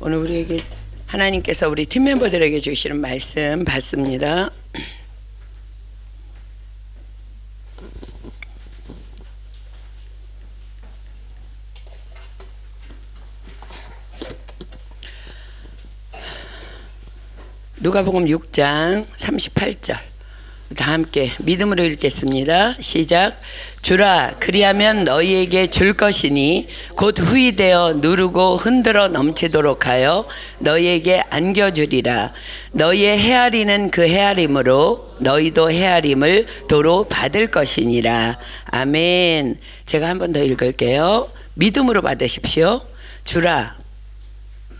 오늘 우리에게 하나님께서 우리 팀 멤버들에게 주시는 말씀 받습니다. 누가복음 6장 38절 다 함께 믿음으로 읽겠습니다. 시작. 주라 그리하면 너희에게 줄 것이니 곧 후이되어 누르고 흔들어 넘치도록 하여 너희에게 안겨주리라. 너희의 헤아리는 그 헤아림으로 너희도 헤아림을 도로 받을 것이니라. 아멘. 제가 한 번 더 읽을게요. 믿음으로 받으십시오. 주라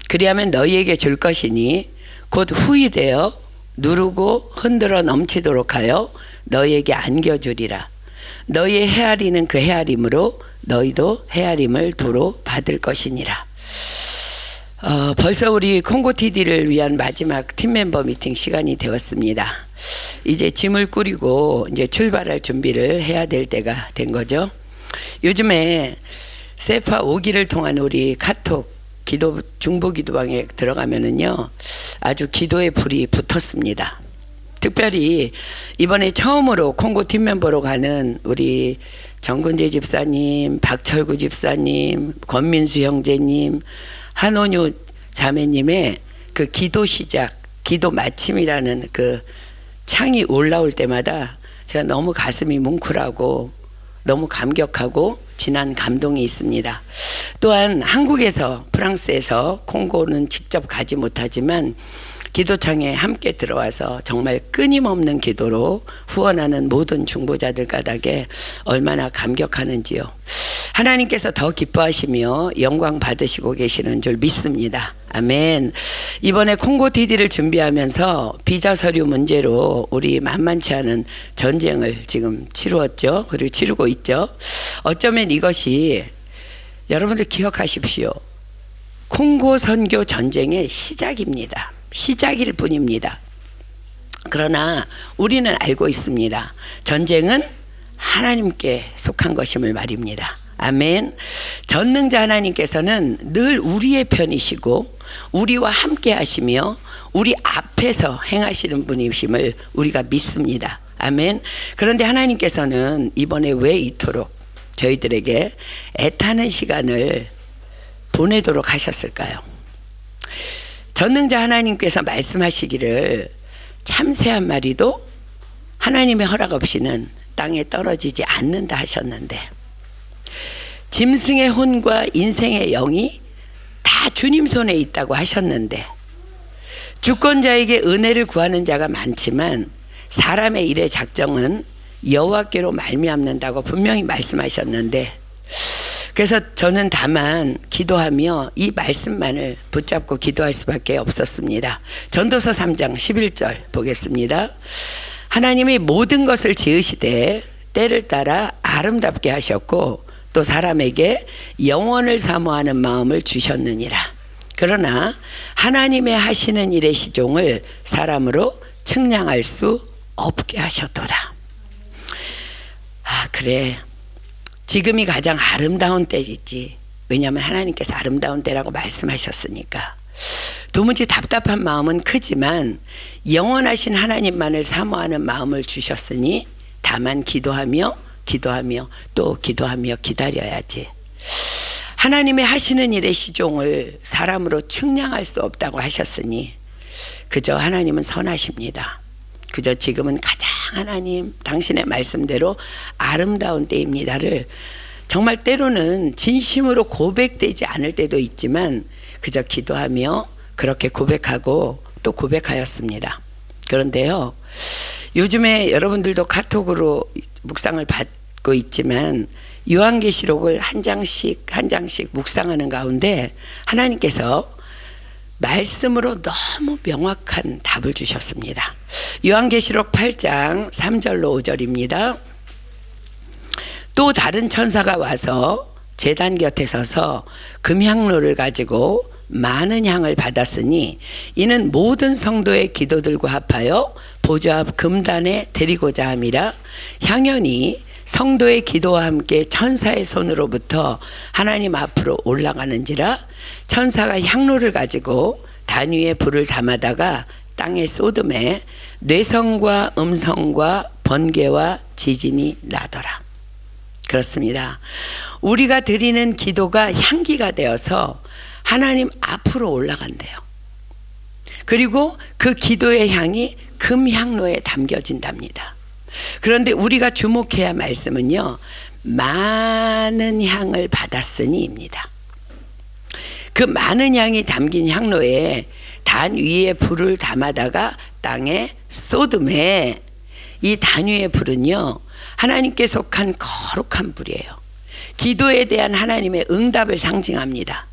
그리하면 너희에게 줄 것이니 곧 후이되어 누르고 흔들어 넘치도록 하여 너희에게 안겨주리라. 너희의 헤아리는 그 헤아림으로 너희도 헤아림을 도로 받을 것이니라. 벌써 우리 콩고TD를 위한 마지막 팀멤버 미팅 시간이 되었습니다. 이제 짐을 꾸리고 이제 출발할 준비를 해야 될 때가 된 거죠. 요즘에 세파 5기를 통한 우리 카톡 기도 중보기도방에 들어가면은요 아주 기도의 불이 붙었습니다. 특별히 이번에 처음으로 콩고 팀멤버로 가는 우리 정근재 집사님, 박철구 집사님, 권민수 형제님, 한원유 자매님의 그 기도 시작, 기도 마침이라는 그 창이 올라올 때마다 제가 너무 가슴이 뭉클하고 너무 감격하고 진한 감동이 있습니다. 또한 한국에서 프랑스에서 콩고는 직접 가지 못하지만 기도창에 함께 들어와서 정말 끊임없는 기도로 후원하는 모든 중보자들 까닭에 얼마나 감격하는지요. 하나님께서 더 기뻐하시며 영광 받으시고 계시는 줄 믿습니다. 아멘. 이번에 콩고TD를 준비하면서 비자 서류 문제로 우리 만만치 않은 전쟁을 지금 치루었죠. 그리고 치르고 있죠. 어쩌면 이것이 여러분들 기억하십시오. 콩고 선교 전쟁의 시작입니다. 시작일 뿐입니다. 그러나 우리는 알고 있습니다. 전쟁은 하나님께 속한 것임을 말입니다. 아멘. 전능자 하나님께서는 늘 우리의 편이시고 우리와 함께 하시며 우리 앞에서 행하시는 분이심을 우리가 믿습니다. 아멘. 그런데 하나님께서는 이번에 왜 이토록 저희들에게 애타는 시간을 보내도록 하셨을까요? 전능자 하나님께서 말씀하시기를 참새 한 마리도 하나님의 허락 없이는 땅에 떨어지지 않는다 하셨는데 짐승의 혼과 인생의 영이 다 주님 손에 있다고 하셨는데 주권자에게 은혜를 구하는 자가 많지만 사람의 일의 작정은 여호와께로 말미암는다고 분명히 말씀하셨는데 그래서 저는 다만 기도하며 이 말씀만을 붙잡고 기도할 수밖에 없었습니다. 전도서 3장 11절 보겠습니다. 하나님이 모든 것을 지으시되 때를 따라 아름답게 하셨고 또 사람에게 영원을 사모하는 마음을 주셨느니라. 그러나 하나님의 하시는 일의 시종을 사람으로 측량할 수 없게 하셨도다. 그래. 지금이 가장 아름다운 때이지. 왜냐하면 하나님께서 아름다운 때라고 말씀하셨으니까. 도무지 답답한 마음은 크지만 영원하신 하나님만을 사모하는 마음을 주셨으니 다만 기도하며 또 기도하며 기다려야지. 하나님의 하시는 일의 시종을 사람으로 측량할 수 없다고 하셨으니 그저 하나님은 선하십니다. 그저 지금은 가장 하나님 당신의 말씀대로 아름다운 때입니다를 정말 때로는 진심으로 고백되지 않을 때도 있지만 그저 기도하며 그렇게 고백하고 또 고백하였습니다. 그런데요, 요즘에 여러분들도 카톡으로 묵상을 받고 있지만 요한계시록을 한 장씩 묵상하는 가운데 하나님께서 말씀으로 너무 명확한 답을 주셨습니다. 요한계시록 8장 3절로 5절입니다. 또 다른 천사가 와서 제단 곁에 서서 금향로를 가지고 많은 향을 받았으니 이는 모든 성도의 기도들과 합하여 보좌 앞 금단에 드리고자 함이라. 향연이 성도의 기도와 함께 천사의 손으로부터 하나님 앞으로 올라가는지라. 천사가 향로를 가지고 단 위에 불을 담아다가 땅에 쏟음에 뇌성과 음성과 번개와 지진이 나더라. 그렇습니다. 우리가 드리는 기도가 향기가 되어서 하나님 앞으로 올라간대요. 그리고 그 기도의 향이 금향로에 담겨진답니다. 그런데 우리가 주목해야 할 말씀은요, 많은 향을 받았으니입니다. 그 많은 향이 담긴 향로에 단 위에 불을 담아다가 땅에 쏟음에, 이 단 위의 불은요 하나님께 속한 거룩한 불이에요. 기도에 대한 하나님의 응답을 상징합니다.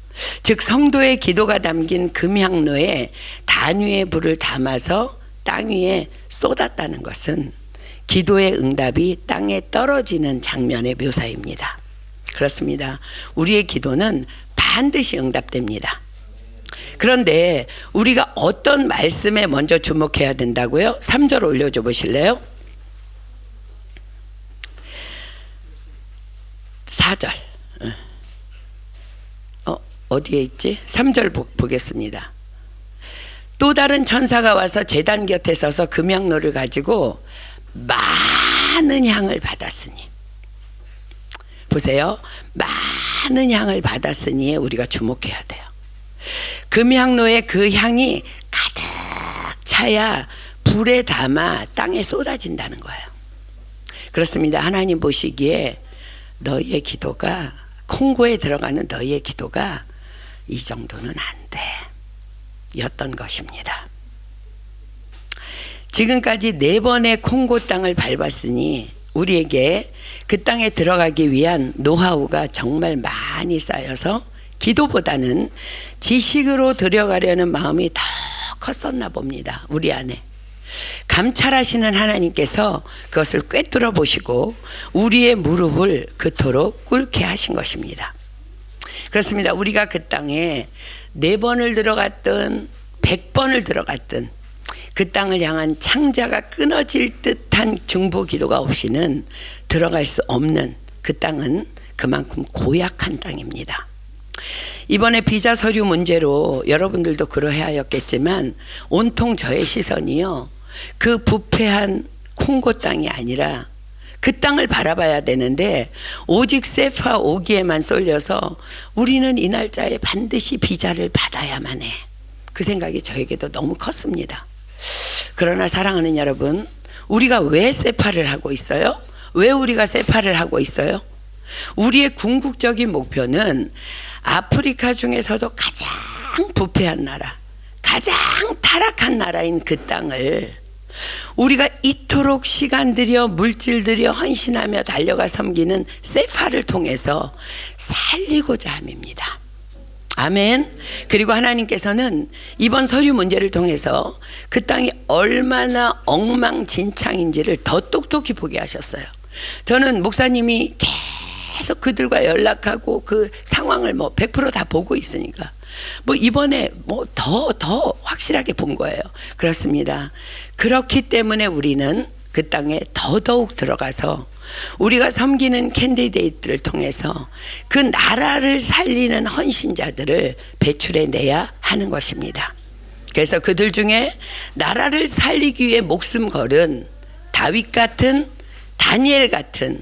즉 성도의 기도가 담긴 금향로에 단 위의 불을 담아서 땅 위에 쏟았다는 것은 기도의 응답이 땅에 떨어지는 장면의 묘사입니다. 그렇습니다. 우리의 기도는 반드시 응답됩니다. 그런데 우리가 어떤 말씀에 먼저 주목해야 된다고요? 3절 올려줘 보실래요? 4절. 어디에 있지? 3절 보겠습니다. 또 다른 천사가 와서 제단 곁에 서서 금향로를 가지고 많은 향을 받았으니. 보세요. 많은 향을 받았으니에 우리가 주목해야 돼요. 금향로에 그 향이 가득 차야 불에 담아 땅에 쏟아진다는 거예요. 그렇습니다. 하나님 보시기에 너희의 기도가, 콩고에 들어가는 너희의 기도가 이 정도는 안 돼 였던 것입니다. 지금까지 4번의 콩고 땅을 밟았으니 우리에게 그 땅에 들어가기 위한 노하우가 정말 많이 쌓여서 기도보다는 지식으로 들어가려는 마음이 더 컸었나 봅니다. 우리 안에 감찰하시는 하나님께서 그것을 꿰뚫어 보시고 우리의 무릎을 그토록 꿇게 하신 것입니다. 그렇습니다. 우리가 그 땅에 4번을 들어갔든 100번을 들어갔든 그 땅을 향한 창자가 끊어질 듯한 중보 기도가 없이는 들어갈 수 없는 그 땅은 그만큼 고약한 땅입니다. 이번에 비자 서류 문제로 여러분들도 그러하였겠지만 온통 저의 시선이요, 그 부패한 콩고 땅이 아니라 그 땅을 바라봐야 되는데 오직 세파 5기에만 쏠려서 우리는 이 날짜에 반드시 비자를 받아야만 해. 그 생각이 저에게도 너무 컸습니다. 그러나 사랑하는 여러분, 우리가 왜 세파를 하고 있어요? 왜 우리가 세파를 하고 있어요? 우리의 궁극적인 목표는 아프리카 중에서도 가장 부패한 나라, 가장 타락한 나라인 그 땅을 우리가 이토록 시간 들여 물질 들여 헌신하며 달려가 섬기는 세파를 통해서 살리고자 함입니다. 아멘. 그리고 하나님께서는 이번 서류 문제를 통해서 그 땅이 얼마나 엉망진창인지를 더 똑똑히 보게 하셨어요. 저는 목사님이 계속 그들과 연락하고 그 상황을 100% 다 보고 있으니까 이번에 더 확실하게 본 거예요. 그렇습니다. 그렇기 때문에 우리는 그 땅에 더더욱 들어가서 우리가 섬기는 캔디데이트를 통해서 그 나라를 살리는 헌신자들을 배출해내야 하는 것입니다. 그래서 그들 중에 나라를 살리기 위해 목숨 걸은 다윗 같은, 다니엘 같은,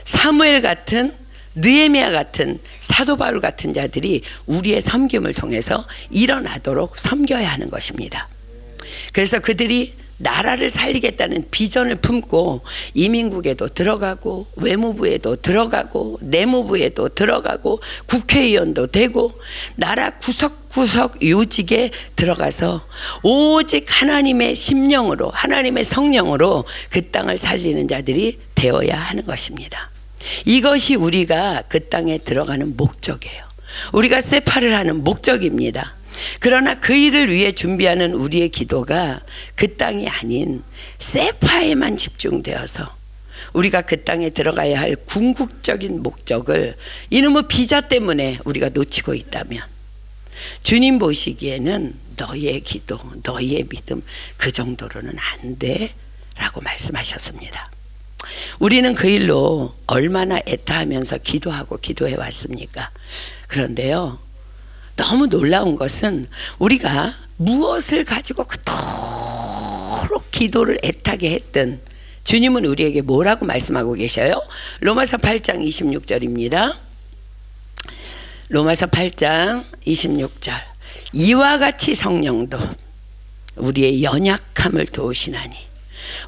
사무엘 같은, 느헤미야 같은, 사도 바울 같은 자들이 우리의 섬김을 통해서 일어나도록 섬겨야 하는 것입니다. 그래서 그들이 나라를 살리겠다는 비전을 품고 이민국에도 들어가고 외무부에도 들어가고 내무부에도 들어가고 국회의원도 되고 나라 구석구석 요직에 들어가서 오직 하나님의 심령으로, 하나님의 성령으로 그 땅을 살리는 자들이 되어야 하는 것입니다. 이것이 우리가 그 땅에 들어가는 목적이에요. 우리가 세파를 하는 목적입니다. 그러나 그 일을 위해 준비하는 우리의 기도가 그 땅이 아닌 세파에만 집중되어서 우리가 그 땅에 들어가야 할 궁극적인 목적을 이놈의 비자 때문에 우리가 놓치고 있다면 주님 보시기에는 너희의 기도, 너희의 믿음 그 정도로는 안 돼 라고 말씀하셨습니다. 우리는 그 일로 얼마나 애타하면서 기도하고 기도해 왔습니까? 그런데요, 너무 놀라운 것은 우리가 무엇을 가지고 그토록 기도를 애타게 했든 주님은 우리에게 뭐라고 말씀하고 계셔요? 로마서 8장 26절입니다. 로마서 8장 26절. 이와 같이 성령도 우리의 연약함을 도우시나니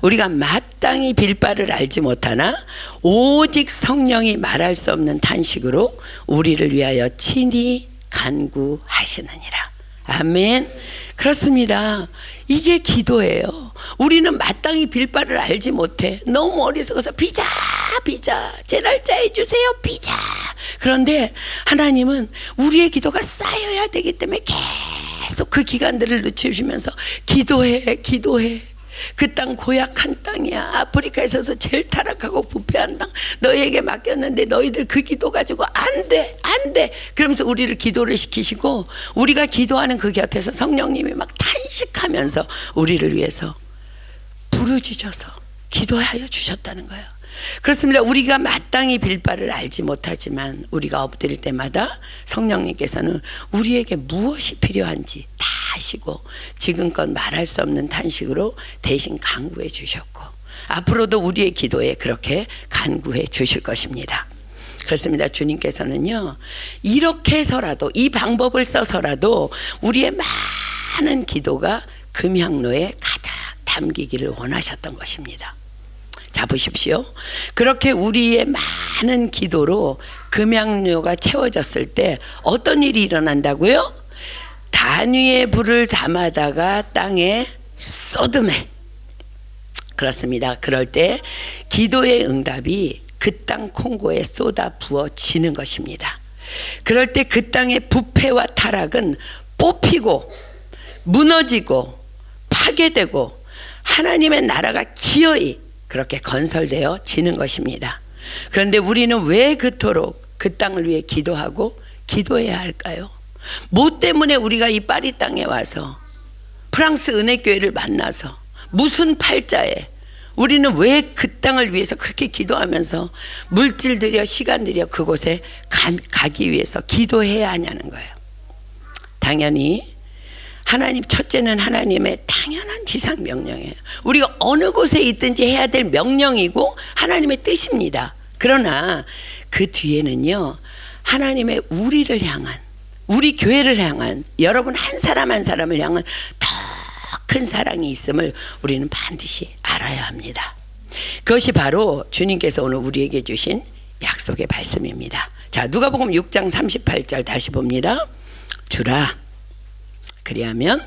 우리가 마땅히 빌 바를 알지 못하나 오직 성령이 말할 수 없는 탄식으로 우리를 위하여 친히 간구하시느니라. 아멘. 그렇습니다. 이게 기도예요. 우리는 마땅히 빌 바를 알지 못해. 너무 어리석어서 비자 제 날짜해 주세요 비자. 그런데 하나님은 우리의 기도가 쌓여야 되기 때문에 계속 그 기간들을 늦추시면서 기도해. 그 땅 고약한 땅이야. 아프리카에서 제일 타락하고 부패한 땅 너희에게 맡겼는데 너희들 그 기도 가지고 안 돼. 그러면서 우리를 기도를 시키시고 우리가 기도하는 그 곁에서 성령님이 막 탄식하면서 우리를 위해서 부르짖어서 기도하여 주셨다는 거예요. 그렇습니다. 우리가 마땅히 빌 바를 알지 못하지만 우리가 엎드릴 때마다 성령님께서는 우리에게 무엇이 필요한지 다 아시고 지금껏 말할 수 없는 탄식으로 대신 간구해 주셨고 앞으로도 우리의 기도에 그렇게 간구해 주실 것입니다. 그렇습니다. 주님께서는요, 이렇게 해서라도 이 방법을 써서라도 우리의 많은 기도가 금향로에 가득 담기기를 원하셨던 것입니다. 자, 보십시오. 그렇게 우리의 많은 기도로 금양료가 채워졌을 때 어떤 일이 일어난다고요? 단위의 불을 담아다가 땅에 쏟음에. 그렇습니다. 그럴 때 기도의 응답이 그 땅 콩고에 쏟아 부어지는 것입니다. 그럴 때 그 땅의 부패와 타락은 뽑히고 무너지고 파괴되고 하나님의 나라가 기어이 그렇게 건설되어 지는 것입니다. 그런데 우리는 왜 그토록 그 땅을 위해 기도하고 기도해야 할까요? 뭐 때문에 우리가 이 파리 땅에 와서 프랑스 은혜교회를 만나서 무슨 팔자에 우리는 왜 그 땅을 위해서 그렇게 기도하면서 물질 들여 시간 들여 그곳에 가기 위해서 기도해야 하냐는 거예요. 당연히 하나님, 첫째는 하나님의 당연한 지상 명령이에요. 우리가 어느 곳에 있든지 해야 될 명령이고 하나님의 뜻입니다. 그러나 그 뒤에는요, 하나님의 우리를 향한, 우리 교회를 향한, 여러분 한 사람 한 사람을 향한 더 큰 사랑이 있음을 우리는 반드시 알아야 합니다. 그것이 바로 주님께서 오늘 우리에게 주신 약속의 말씀입니다. 자, 누가복음 6장 38절 다시 봅니다. 주라 그리하면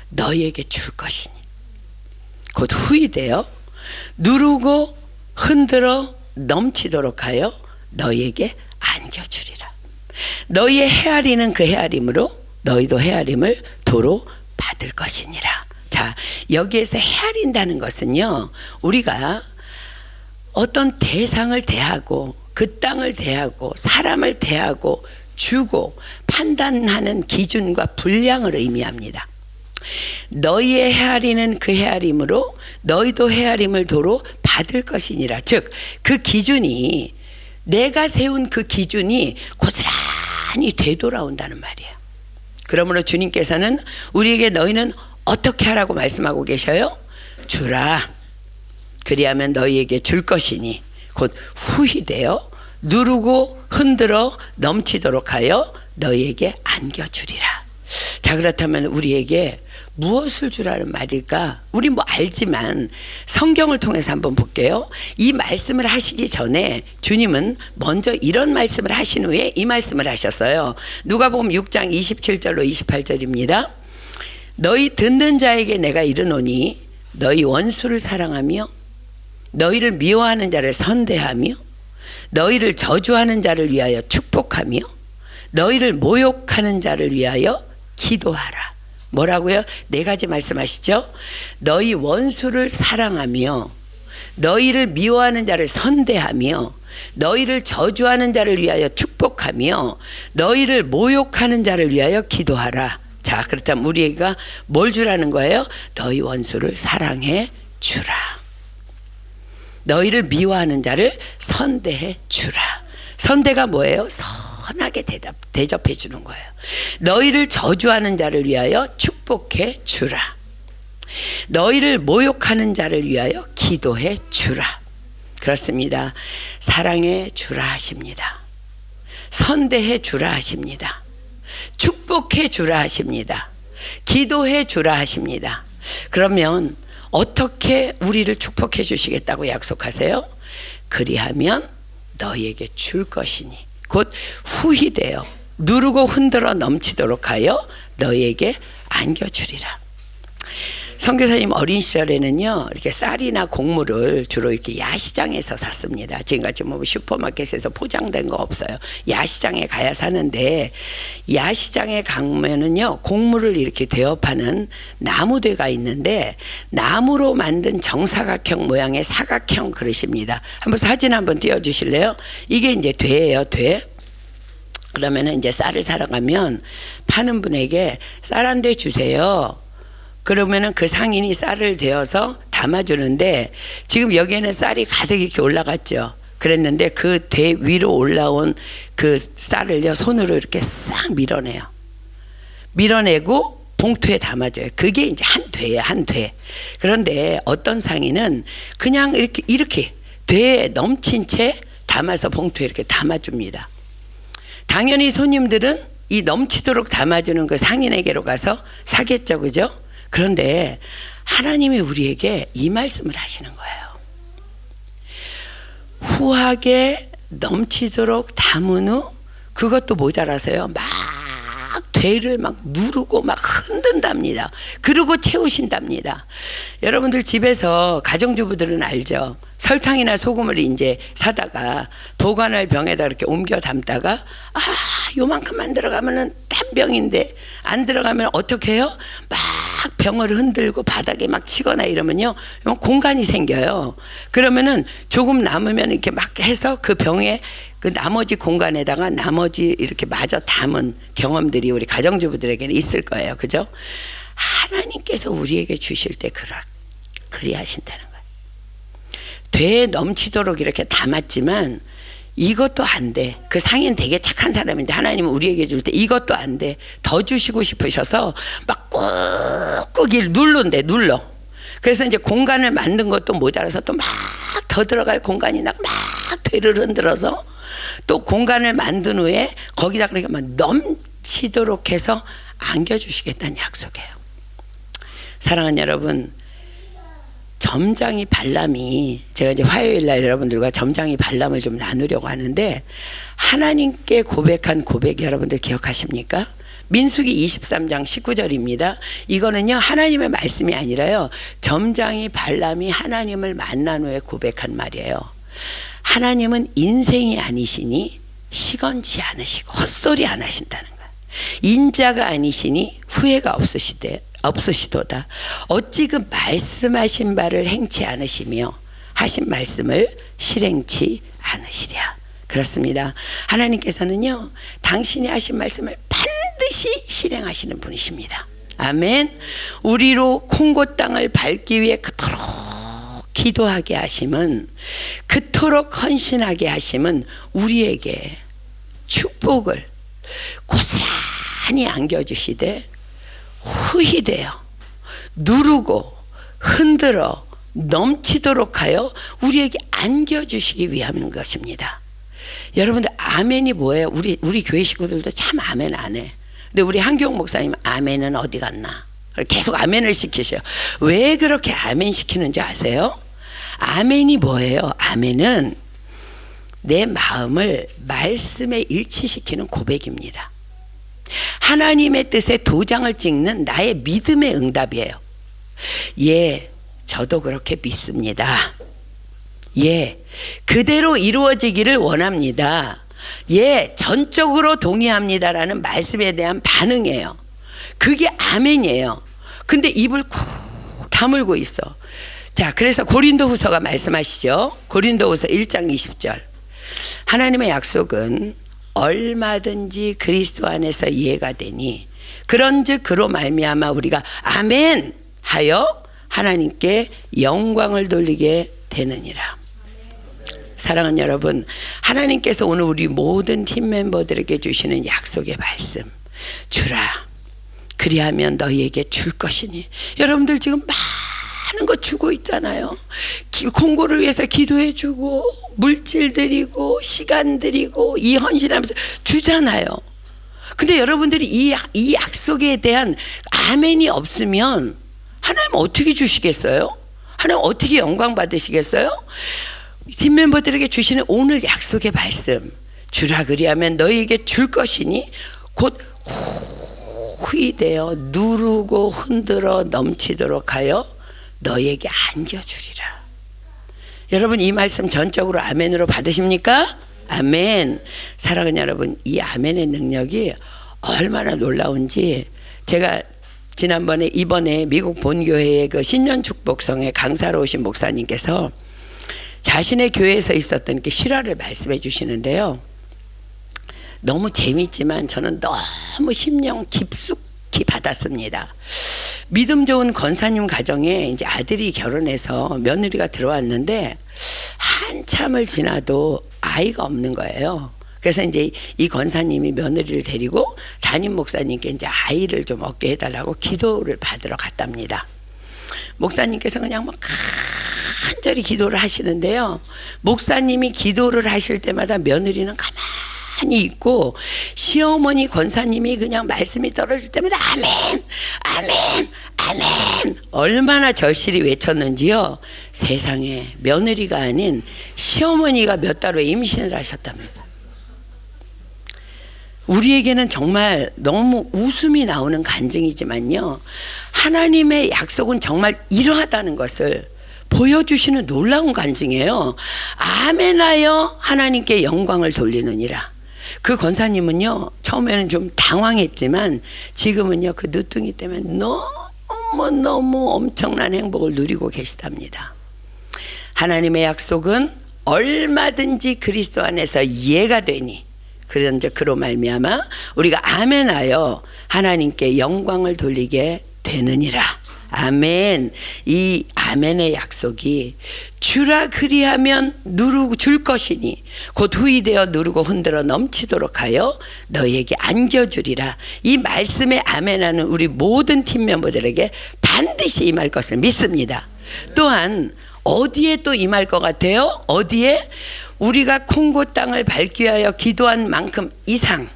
너희에게 줄 것이니 곧 후이되어 누르고 흔들어 넘치도록 하여 너희에게 안겨주리라. 너희의 헤아리는 그 헤아림으로 너희도 헤아림을 도로 받을 것이니라. 자, 여기에서 헤아린다는 것은요, 우리가 어떤 대상을 대하고 그 땅을 대하고 사람을 대하고 주고 판단하는 기준과 분량을 의미합니다. 너희의 헤아리는 그 헤아림으로 너희도 헤아림을 도로 받을 것이니라. 즉, 그 기준이, 내가 세운 그 기준이 고스란히 되돌아온다는 말이에요. 그러므로 주님께서는 우리에게 너희는 어떻게 하라고 말씀하고 계셔요? 주라 그리하면 너희에게 줄 것이니 곧 후히되어 누르고 흔들어 넘치도록 하여 너희에게 안겨주리라. 자, 그렇다면 우리에게 무엇을 주라는 말일까? 우리 뭐 알지만 성경을 통해서 한번 볼게요. 이 말씀을 하시기 전에 주님은 먼저 이런 말씀을 하신 후에 이 말씀을 하셨어요. 누가복음 6장 27절로 28절입니다. 너희 듣는 자에게 내가 이르노니 너희 원수를 사랑하며 너희를 미워하는 자를 선대하며 너희를 저주하는 자를 위하여 축복하며 너희를 모욕하는 자를 위하여 기도하라. 뭐라고요? 네 가지 말씀하시죠. 너희 원수를 사랑하며 너희를 미워하는 자를 선대하며 너희를 저주하는 자를 위하여 축복하며 너희를 모욕하는 자를 위하여 기도하라. 자, 그렇다면 우리가 뭘 주라는 거예요? 너희 원수를 사랑해 주라. 너희를 미워하는 자를 선대해 주라. 선대가 뭐예요? 선하게 대접해 주는 거예요. 너희를 저주하는 자를 위하여 축복해 주라. 너희를 모욕하는 자를 위하여 기도해 주라. 그렇습니다. 사랑해 주라 하십니다. 선대해 주라 하십니다. 축복해 주라 하십니다. 기도해 주라 하십니다. 그러면 어떻게 우리를 축복해 주시겠다고 약속하세요? 그리하면 너희에게 줄 것이니 곧 후히되어 누르고 흔들어 넘치도록 하여 너희에게 안겨주리라. 선교사님 어린 시절에는요, 이렇게 쌀이나 곡물을 주로 이렇게 야시장에서 샀습니다. 지금같이 뭐 슈퍼마켓에서 포장된 거 없어요. 야시장에 가야 사는데, 야시장에 가면은요, 곡물을 이렇게 대업하는 나무대가 있는데, 나무로 만든 정사각형 모양의 사각형 그릇입니다. 한번 사진 한번 띄워주실래요? 이게 이제 되예요, 돼. 그러면은 이제 쌀을 사러 가면 파는 분에게 쌀 한 대 주세요. 그러면은 그 상인이 쌀을 데워서 담아주는데, 지금 여기에는 쌀이 가득 이렇게 올라갔죠. 그랬는데 그 대 위로 올라온 그 쌀을요, 손으로 이렇게 싹 밀어내요. 밀어내고 봉투에 담아줘요. 그게 이제 한 되예요, 한 돼. 그런데 어떤 상인은 그냥 이렇게 되에 넘친 채 담아서 봉투에 이렇게 담아줍니다. 당연히 손님들은 이 넘치도록 담아주는 그 상인에게로 가서 사겠죠, 그죠? 그런데 하나님이 우리에게 이 말씀을 하시는 거예요. 후하게 넘치도록 담은 후 그것도 모자라서요, 막 되를 막 누르고 막 흔든답니다. 그러고 채우신답니다. 여러분들 집에서 가정주부들은 알죠? 설탕이나 소금을 이제 사다가 보관할 병에다 이렇게 옮겨 담다가 요만큼만 들어가면은 딴 병인데 안 들어가면 어떻게 해요? 막 병을 흔들고 바닥에 막 치거나 이러면요, 공간이 생겨요. 그러면은 조금 남으면 이렇게 막 해서 그 병에 그 나머지 공간에다가 나머지 이렇게 마저 담은 경험들이 우리 가정주부들에게는 있을 거예요. 그죠? 하나님께서 우리에게 주실 때 그리 하신다는 거예요. 되에 넘치도록 이렇게 담았지만 이것도 안 돼. 그 상인 되게 착한 사람인데 하나님은 우리에게 줄 때 이것도 안 돼. 더 주시고 싶으셔서 막 꾹꾹 눌러. 그래서 이제 공간을 만든 것도 모자라서 또 막 더 들어갈 공간이 나고 막 되를 흔들어서 또 공간을 만든 후에 거기다 그러니까 막 넘치도록 해서 안겨주시겠다는 약속이에요. 사랑하는 여러분, 점장이 발람이, 제가 이제 화요일 날 여러분들과 점장이 발람을 좀 나누려고 하는데, 하나님께 고백한 고백 여러분들 기억하십니까? 민수기 23장 19절입니다. 이거는요, 하나님의 말씀이 아니라요, 점장이 발람이 하나님을 만난 후에 고백한 말이에요. 하나님은 인생이 아니시니 시건치 않으시고 헛소리 안 하신다는 거예요. 인자가 아니시니 후회가 없으시도다. 어찌 그 말씀하신 바를 행치 않으시며 하신 말씀을 실행치 않으시랴. 그렇습니다. 하나님께서는요, 당신이 하신 말씀을 반드시 실행하시는 분이십니다. 아멘. 우리로 콩고 땅을 밟기 위해 그토록 기도하게 하심은, 그토록 헌신하게 하심은 우리에게 축복을 고스란히 안겨주시되 후히되어 누르고 흔들어 넘치도록 하여 우리에게 안겨주시기 위함인 것입니다. 여러분들, 아멘이 뭐예요? 우리 교회 식구들도 참 아멘 안 해. 근데 우리 한교옥 목사님 아멘은 어디 갔나? 계속 아멘을 시키셔요. 왜 그렇게 아멘 시키는지 아세요? 아멘이 뭐예요? 아멘은 내 마음을 말씀에 일치시키는 고백입니다. 하나님의 뜻에 도장을 찍는 나의 믿음의 응답이에요. 예, 저도 그렇게 믿습니다. 예, 그대로 이루어지기를 원합니다. 예, 전적으로 동의합니다라는 말씀에 대한 반응이에요. 그게 아멘이에요. 근데 입을 쿡 다물고 있어. 자, 그래서 고린도후서가 말씀하시죠. 고린도후서 1장 20절. 하나님의 약속은 얼마든지 그리스도 안에서 이해가 되니 그런즉 그로 말미암아 우리가 아멘 하여 하나님께 영광을 돌리게 되느니라. 사랑하는 여러분, 하나님께서 오늘 우리 모든 팀 멤버들에게 주시는 약속의 말씀, 주라 그리하면 너희에게 줄 것이니. 여러분들 지금 많은 거 주고 있잖아요. 콩고를 위해서 기도해 주고 물질 드리고 시간 드리고 이 헌신하면서 주잖아요. 근데 여러분들이 이 약속에 대한 아멘이 없으면 하나님 어떻게 주시겠어요? 하나님 어떻게 영광 받으시겠어요? 팀 멤버들에게 주시는 오늘 약속의 말씀, 주라 그리하면 너희에게 줄 것이니 곧 후이되어 누르고 흔들어 넘치도록 하여 너희에게 안겨주리라. 여러분 이 말씀 전적으로 아멘으로 받으십니까? 아멘. 사랑하는 여러분, 이 아멘의 능력이 얼마나 놀라운지 제가 이번에 미국 본교회의 그 신년 축복성에 강사로 오신 목사님께서 자신의 교회에서 있었던 그 실화를 말씀해 주시는데요. 너무 재밌지만 저는 너무 심령 깊숙이 받았습니다. 믿음 좋은 권사님 가정에 이제 아들이 결혼해서 며느리가 들어왔는데 한참을 지나도 아이가 없는 거예요. 그래서 이제 이 권사님이 며느리를 데리고 담임 목사님께 이제 아이를 좀 얻게 해달라고 기도를 받으러 갔답니다. 목사님께서 그냥 뭐 간절히 기도를 하시는데요. 목사님이 기도를 하실 때마다 며느리는 가만히 있고 시어머니 권사님이 그냥 말씀이 떨어질 때마다 아멘, 아멘, 아멘 얼마나 절실히 외쳤는지요. 세상에 며느리가 아닌 시어머니가 몇 달 후에 임신을 하셨답니다. 우리에게는 정말 너무 웃음이 나오는 간증이지만요, 하나님의 약속은 정말 이러하다는 것을 보여주시는 놀라운 간증이에요. 아멘하여 하나님께 영광을 돌리느니라. 그 권사님은요 처음에는 좀 당황했지만 지금은요 그 늦둥이 때문에 너무 엄청난 행복을 누리고 계시답니다. 하나님의 약속은 얼마든지 그리스도 안에서 이해가 되니 그로 말미암아 우리가 아멘하여 하나님께 영광을 돌리게 되느니라. 아멘. 이 아멘의 약속이 주라 그리하면 누르고 줄 것이니 곧 후이되어 누르고 흔들어 넘치도록 하여 너희에게 안겨주리라. 이 말씀에 아멘하는 우리 모든 팀 멤버들에게 반드시 임할 것을 믿습니다. 또한 어디에 또 임할 것 같아요? 어디에? 우리가 콩고 땅을 밟기 위하여 기도한 만큼 이상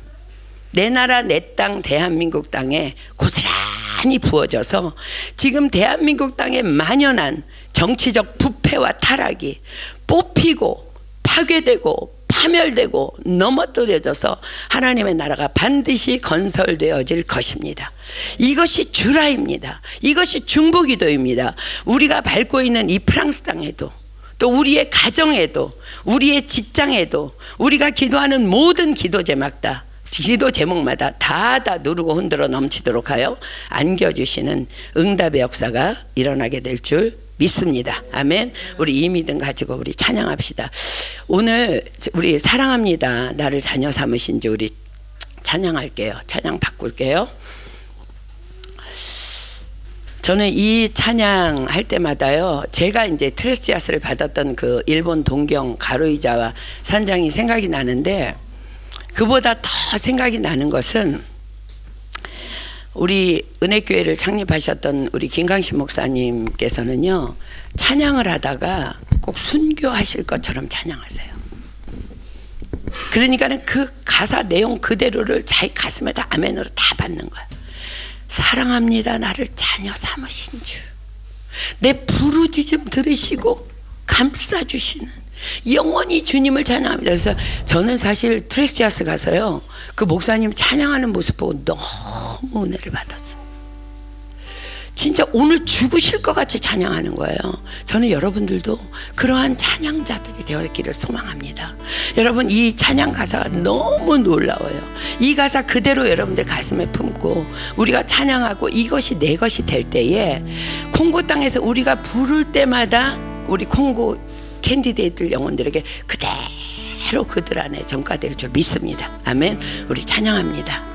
내 나라 내 땅 대한민국 땅에 고스란히 부어져서 지금 대한민국 땅에 만연한 정치적 부패와 타락이 뽑히고 파괴되고 파멸되고 넘어뜨려져서 하나님의 나라가 반드시 건설되어질 것입니다. 이것이 주라입니다. 이것이 중보기도입니다. 우리가 밟고 있는 이 프랑스 땅에도 또 우리의 가정에도 우리의 직장에도 우리가 기도하는 모든 기도 제목마다 다 누르고 흔들어 넘치도록 하여 안겨주시는 응답의 역사가 일어나게 될 줄 믿습니다. 아멘. 우리 이 믿음 가지고 우리 찬양합시다. 오늘 우리 사랑합니다. 나를 자녀 삼으신 주 우리 찬양할게요. 찬양 바꿀게요. 저는 이 찬양 할 때마다요, 제가 이제 트레스야스를 받았던 그 일본 동경 가루이자와 산장이 생각이 나는데, 그보다 더 생각이 나는 것은 우리 은혜교회를 창립하셨던 우리 김강신 목사님께서는요, 찬양을 하다가 꼭 순교하실 것처럼 찬양하세요. 그러니까는 그 가사 내용 그대로를 자기 가슴에다 아멘으로 다 받는 거예요. 사랑합니다. 나를 자녀 삼으신 주. 내 부르짖음 들으시고 감싸주시는 영원히 주님을 찬양합니다. 그래서 저는 사실 트레스야스 가서요, 그 목사님 찬양하는 모습 보고 너무 은혜를 받았어요. 진짜 오늘 죽으실 것 같이 찬양하는 거예요. 저는 여러분들도 그러한 찬양자들이 되었기를 소망합니다. 여러분, 이 찬양 가사가 너무 놀라워요. 이 가사 그대로 여러분들 가슴에 품고 우리가 찬양하고 이것이 내 것이 될 때에 콩고 땅에서 우리가 부를 때마다 우리 콩고 캔디데이트 영혼들에게 그대로 그들 안에 전가될 줄 믿습니다. 아멘. 우리 찬양합니다.